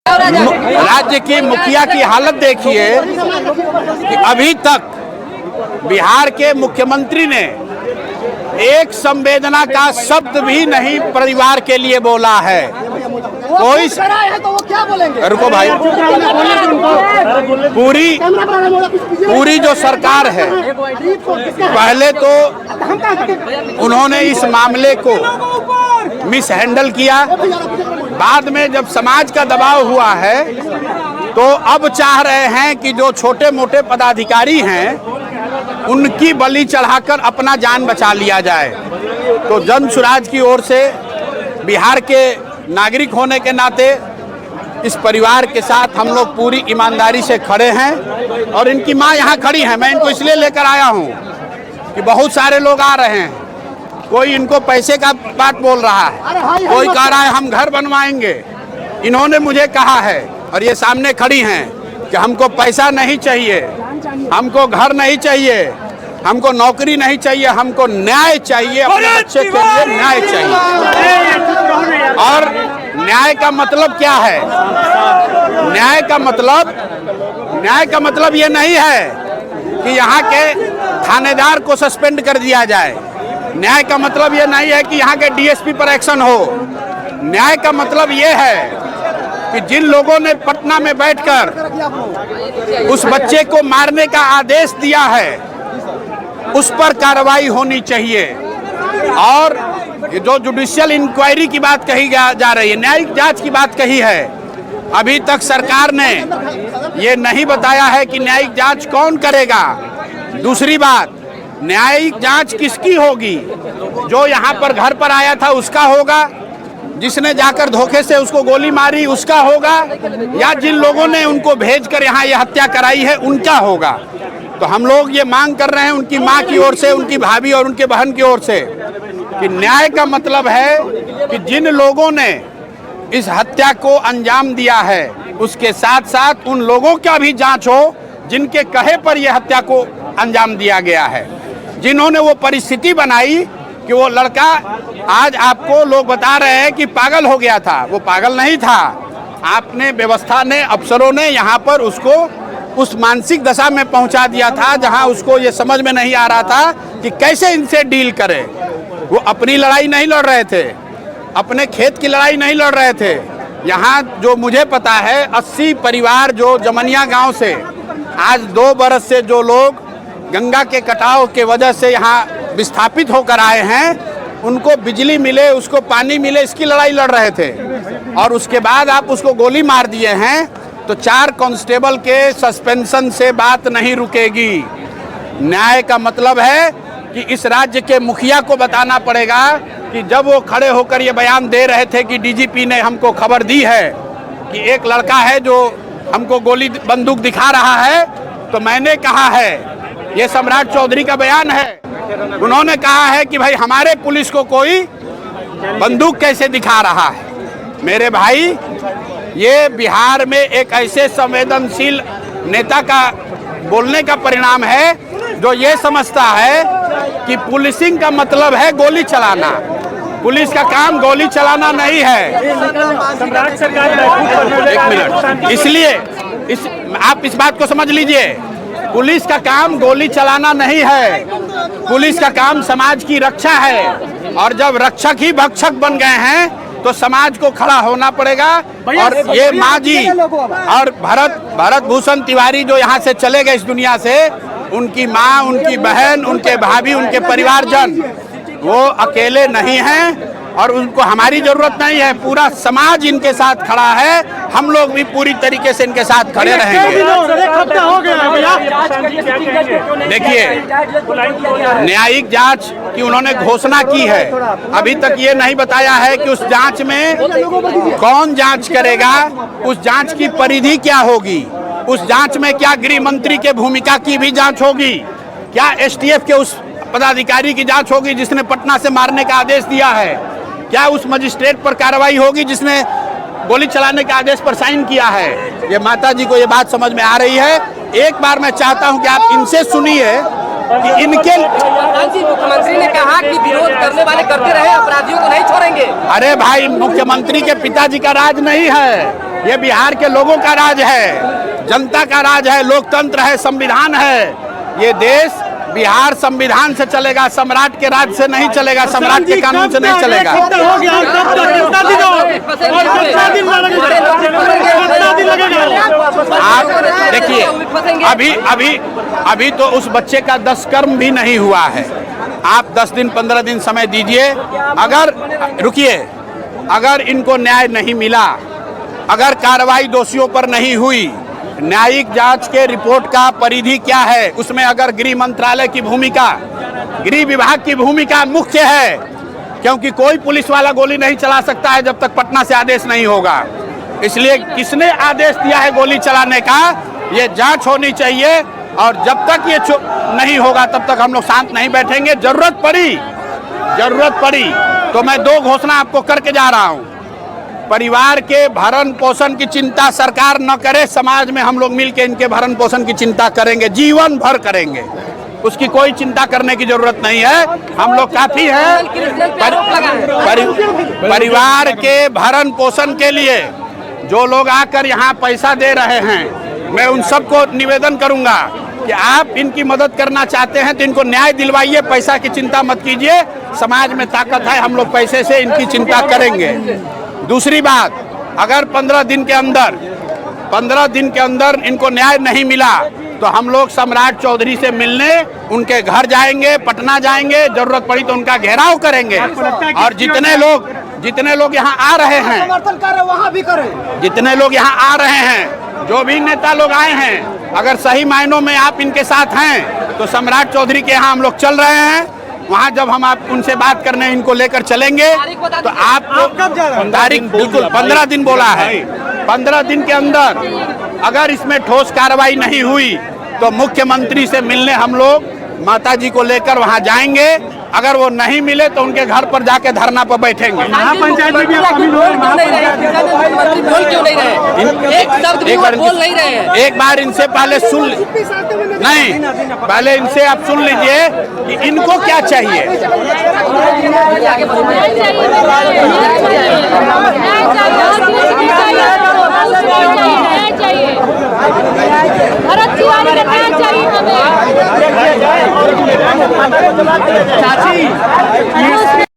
राज्य की मुखिया की हालत देखिए कि अभी तक बिहार के मुख्यमंत्री ने एक संवेदना का शब्द भी नहीं परिवार के लिए बोला है। कोई तो वो क्या बोलेंगे? रुको भाई, पूरी जो सरकार है, पहले तो उन्होंने इस मामले को मिस हैंडल किया। बाद में जब समाज का दबाव हुआ है तो अब चाह रहे हैं कि जो छोटे मोटे पदाधिकारी हैं उनकी बलि चढ़ाकर अपना जान बचा लिया जाए। तो जन सुराज की ओर से बिहार के नागरिक होने के नाते इस परिवार के साथ हम लोग पूरी ईमानदारी से खड़े हैं और इनकी मां यहाँ खड़ी है। मैं इनको इसलिए लेकर आया हूँ कि बहुत सारे लोग आ रहे हैं, कोई इनको पैसे का बात बोल रहा है, कोई कह रहा है हम घर बनवाएंगे। इन्होंने मुझे कहा है और ये सामने खड़ी हैं कि हमको पैसा नहीं चाहिए, हमको घर नहीं चाहिए, हमको नौकरी नहीं चाहिए, हमको न्याय चाहिए, अपने बच्चे के लिए न्याय चाहिए। और न्याय का मतलब क्या है? न्याय का मतलब ये नहीं है कि यहाँ के थानेदार को सस्पेंड कर दिया जाए। न्याय का मतलब ये नहीं है कि यहाँ के डीएसपी पर एक्शन हो। न्याय का मतलब ये है कि जिन लोगों ने पटना में बैठकर उस बच्चे को मारने का आदेश दिया है उस पर कार्रवाई होनी चाहिए। और ये जो जुडिशियल इंक्वायरी की बात कही जा रही है, न्यायिक जांच की बात कही है, अभी तक सरकार ने ये नहीं बताया है कि न्यायिक जांच कौन करेगा। दूसरी बात, न्यायिक जांच किसकी होगी? जो यहाँ पर घर पर आया था उसका होगा, जिसने जाकर धोखे से उसको गोली मारी उसका होगा, या जिन लोगों ने उनको भेजकर यहाँ ये हत्या कराई है उनका होगा। तो हम लोग ये मांग कर रहे हैं उनकी मां की ओर से, उनकी भाभी और उनके बहन की ओर से कि न्याय का मतलब है कि जिन लोगों ने इस हत्या को अंजाम दिया है उसके साथ साथ उन लोगों का भी जांच हो जिनके कहे पर यह हत्या को अंजाम दिया गया है, जिन्होंने वो परिस्थिति बनाई कि वो लड़का, आज आपको लोग बता रहे हैं कि पागल हो गया था, वो पागल नहीं था। आपने, व्यवस्था ने, अफसरों ने यहाँ पर उसको उस मानसिक दशा में पहुँचा दिया था जहाँ उसको ये समझ में नहीं आ रहा था कि कैसे इनसे डील करे। वो अपनी लड़ाई नहीं लड़ रहे थे, अपने खेत की लड़ाई नहीं लड़ रहे थे। यहाँ जो मुझे पता है 80 परिवार जो जमनिया गाँव से आज 2 बरस से जो लोग गंगा के कटाव के वजह से यहाँ विस्थापित होकर आए हैं, उनको बिजली मिले, उसको पानी मिले, इसकी लड़ाई लड़ रहे थे। और उसके बाद आप उसको गोली मार दिए हैं तो 4 कांस्टेबल के सस्पेंशन से बात नहीं रुकेगी। न्याय का मतलब है कि इस राज्य के मुखिया को बताना पड़ेगा कि जब वो खड़े होकर ये बयान दे रहे थे कि डीजीपी ने हमको खबर दी है कि एक लड़का है जो हमको गोली बंदूक दिखा रहा है, तो मैंने कहा है, ये सम्राट चौधरी का बयान है, उन्होंने कहा है कि भाई हमारे पुलिस को कोई बंदूक कैसे दिखा रहा है। मेरे भाई, ये बिहार में एक ऐसे संवेदनशील नेता का बोलने का परिणाम है जो ये समझता है कि पुलिसिंग का मतलब है गोली चलाना। पुलिस का काम गोली चलाना नहीं है। एक मिनट, इसलिए आप इस बात को समझ लीजिए, पुलिस का काम गोली चलाना नहीं है, पुलिस का काम समाज की रक्षा है। और जब रक्षक ही भक्षक बन गए हैं तो समाज को खड़ा होना पड़ेगा। और ये माँ जी और भरत भूषण तिवारी जो यहाँ से चले गए इस दुनिया से, उनकी माँ, उनकी बहन, उनके भाभी, उनके परिवारजन, वो अकेले नहीं हैं और उनको हमारी जरूरत नहीं है। पूरा समाज इनके साथ खड़ा है, हम लोग भी पूरी तरीके से इनके साथ खड़े रहेंगे। देखिए, न्यायिक जांच की उन्होंने घोषणा की है, अभी तक ये नहीं बताया है कि उस जांच में कौन जांच करेगा, उस जांच की परिधि क्या होगी, उस जांच में क्या गृह मंत्री के भूमिका की भी जांच होगी, क्या एसटीएफ के उस पदाधिकारी की जांच होगी जिसने पटना से मारने का आदेश दिया है, क्या उस मजिस्ट्रेट पर कार्रवाई होगी जिसने गोली चलाने के आदेश पर साइन किया है। ये माता जी को ये बात समझ में आ रही है। एक बार मैं चाहता हूं कि आप इनसे सुनिए कि इनके मुख्यमंत्री ने कहा कि विरोध करने वाले करते रहे, अपराधियों को नहीं छोड़ेंगे। अरे भाई, मुख्यमंत्री के पिताजी का राज नहीं है, ये बिहार के लोगों का राज है, जनता का राज है, लोकतंत्र है, संविधान है। ये देश बिहार संविधान से चलेगा, सम्राट के राज से नहीं चलेगा, सम्राट के कानून से नहीं चलेगा। आप देखिए, अभी तो उस बच्चे का 10 कर्म भी नहीं हुआ है। आप 10 दिन 15 दिन समय दीजिए। अगर इनको न्याय नहीं मिला, अगर कार्रवाई दोषियों पर नहीं हुई, न्यायिक जांच के रिपोर्ट का परिधि क्या है, उसमें अगर गृह मंत्रालय की भूमिका, गृह विभाग की भूमिका मुख्य है, क्योंकि कोई पुलिस वाला गोली नहीं चला सकता है जब तक पटना से आदेश नहीं होगा। इसलिए किसने आदेश दिया है गोली चलाने का, ये जांच होनी चाहिए। और जब तक ये नहीं होगा तब तक हम लोग शांत नहीं बैठेंगे। जरूरत पड़ी तो मैं 2 घोषणा आपको करके जा रहा हूं। परिवार के भरण पोषण की चिंता सरकार न करे, समाज में हम लोग मिलकर इनके भरण पोषण की चिंता करेंगे, जीवन भर करेंगे। उसकी कोई चिंता करने की जरूरत नहीं है, हम लोग काफी हैं। परिवार के भरण पोषण के लिए जो लोग आकर यहाँ पैसा दे रहे हैं, मैं उन सबको निवेदन करूंगा कि आप इनकी मदद करना चाहते हैं तो इनको न्याय दिलवाइए, पैसा की चिंता मत कीजिए। समाज में ताकत है, हम लोग पैसे से इनकी चिंता करेंगे। दूसरी बात, अगर 15 दिन के अंदर इनको न्याय नहीं मिला तो हम लोग सम्राट चौधरी से मिलने उनके घर जाएंगे, पटना जाएंगे, जरूरत पड़ी तो उनका घेराव करेंगे। और जितने लोग यहाँ आ रहे हैं, समर्थन कर रहे वहाँ भी करें। जितने लोग यहाँ आ रहे हैं, जो भी नेता लोग आए हैं, अगर सही मायनों में आप इनके साथ हैं तो सम्राट चौधरी के यहाँ हम लोग चल रहे हैं। वहाँ जब हम आप उनसे बात करने इनको लेकर चलेंगे तो आपको तारीख बिल्कुल 15 दिन बोला है। 15 दिन के अंदर अगर इसमें ठोस कार्रवाई नहीं हुई तो मुख्यमंत्री से मिलने हम लोग माताजी को लेकर वहाँ जाएंगे। अगर वो नहीं मिले तो उनके घर पर जाके धरना पर बैठेंगे। पंचायत में भी बोल क्यों नहीं रहे? एक शब्द भी बोल नहीं रहे हैं। एक बार इनसे पहले पहले इनसे आप सुन लीजिए कि इनको क्या चाहिए।